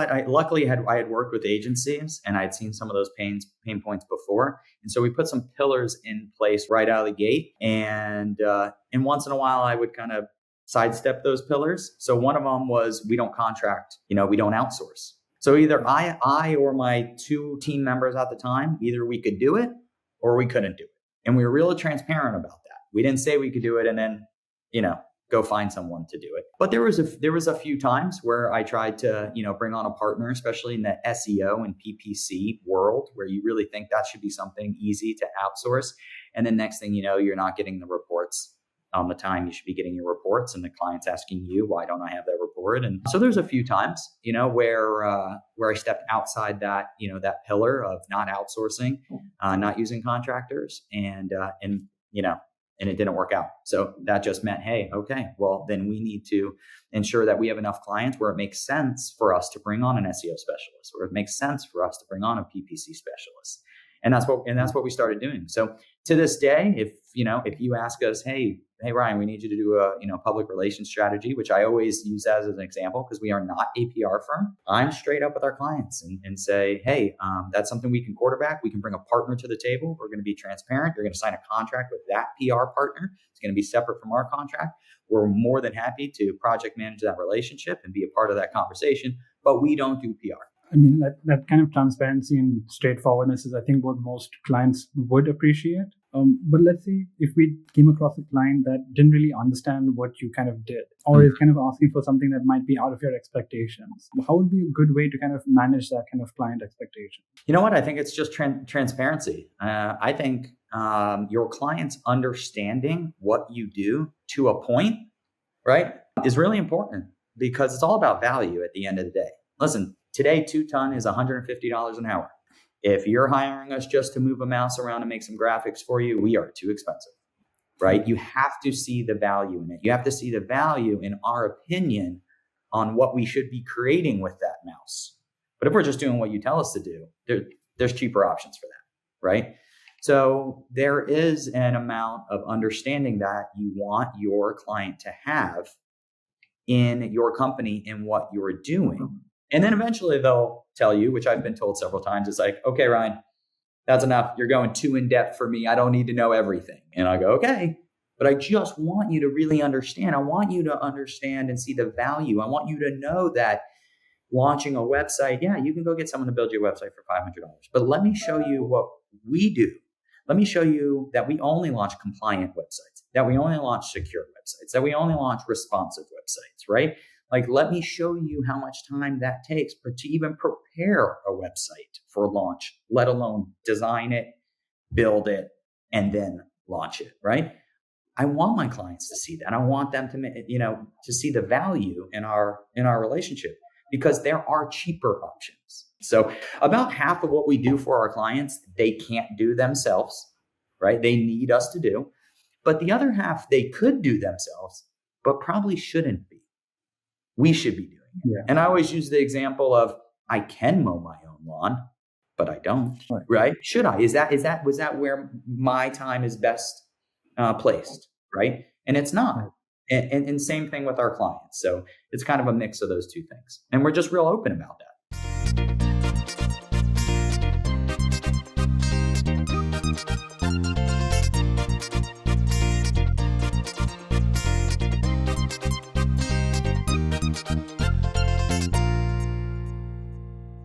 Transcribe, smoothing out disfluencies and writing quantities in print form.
But luckily I had worked with agencies and I'd seen some of those pain points before. And so we put some pillars in place right out of the gate. And once in a while, I would kind of sidestep those pillars. So one of them was we don't contract, we don't outsource. So either I or my two team members at the time, either we could do it or we couldn't do it. And we were really transparent about that. We didn't say we could do it and then, go find someone to do it. But there was a few times where I tried to, bring on a partner, especially in the SEO and PPC world, where you really think that should be something easy to outsource. And then next thing you know, you're not getting the reports on the time you should be getting your reports, and the client's asking you, why don't I have that report? And so there's a few times, where I stepped outside that, that pillar of not outsourcing, not using contractors, and it didn't work out. So that just meant, hey, okay, well, then we need to ensure that we have enough clients where it makes sense for us to bring on an SEO specialist, or it makes sense for us to bring on a PPC specialist. And that's what we started doing. So to this day, if you ask us, hey, Ryan, we need you to do a, public relations strategy, which I always use as an example because we are not a PR firm. I'm straight up with our clients and say, hey, that's something we can quarterback. We can bring a partner to the table. We're going to be transparent. You're going to sign a contract with that PR partner. It's going to be separate from our contract. We're more than happy to project manage that relationship and be a part of that conversation, but we don't do PR. I mean, that kind of transparency and straightforwardness is, I think, what most clients would appreciate. But let's say if we came across a client that didn't really understand what you kind of did, or is kind of asking for something that might be out of your expectations, how would be a good way to kind of manage that kind of client expectation? You know what? I think it's just transparency. I think your clients understanding what you do to a point, right, is really important, because it's all about value at the end of the day. Listen, today, 2-ton is $150 an hour. If you're hiring us just to move a mouse around and make some graphics for you, we are too expensive, right? You have to see the value in it. You have to see the value in our opinion on what we should be creating with that mouse. But if we're just doing what you tell us to do, there's cheaper options for that, right? So there is an amount of understanding that you want your client to have in your company in what you're doing. And then eventually they'll tell you, which I've been told several times, it's like, okay, Ryan, that's enough. You're going too in depth for me. I don't need to know everything. And I go, okay, but I just want you to really understand. I want you to understand and see the value. I want you to know that launching a website, yeah, you can go get someone to build you a website for $500, but let me show you what we do. Let me show you that we only launch compliant websites, that we only launch secure websites, that we only launch responsive websites, right? Like, let me show you how much time that takes to even prepare a website for launch, let alone design it, build it, and then launch it, right? I want my clients to see that. I want them to see the value in our relationship, because there are cheaper options. So about half of what we do for our clients, they can't do themselves, right? They need us to do. But the other half, they could do themselves, but probably shouldn't be. We should be doing it. Yeah. And I always use the example of, I can mow my own lawn, but I don't, right? Should I? Was that where my time is best placed, right? And it's not. And same thing with our clients. So it's kind of a mix of those two things. And we're just real open about that.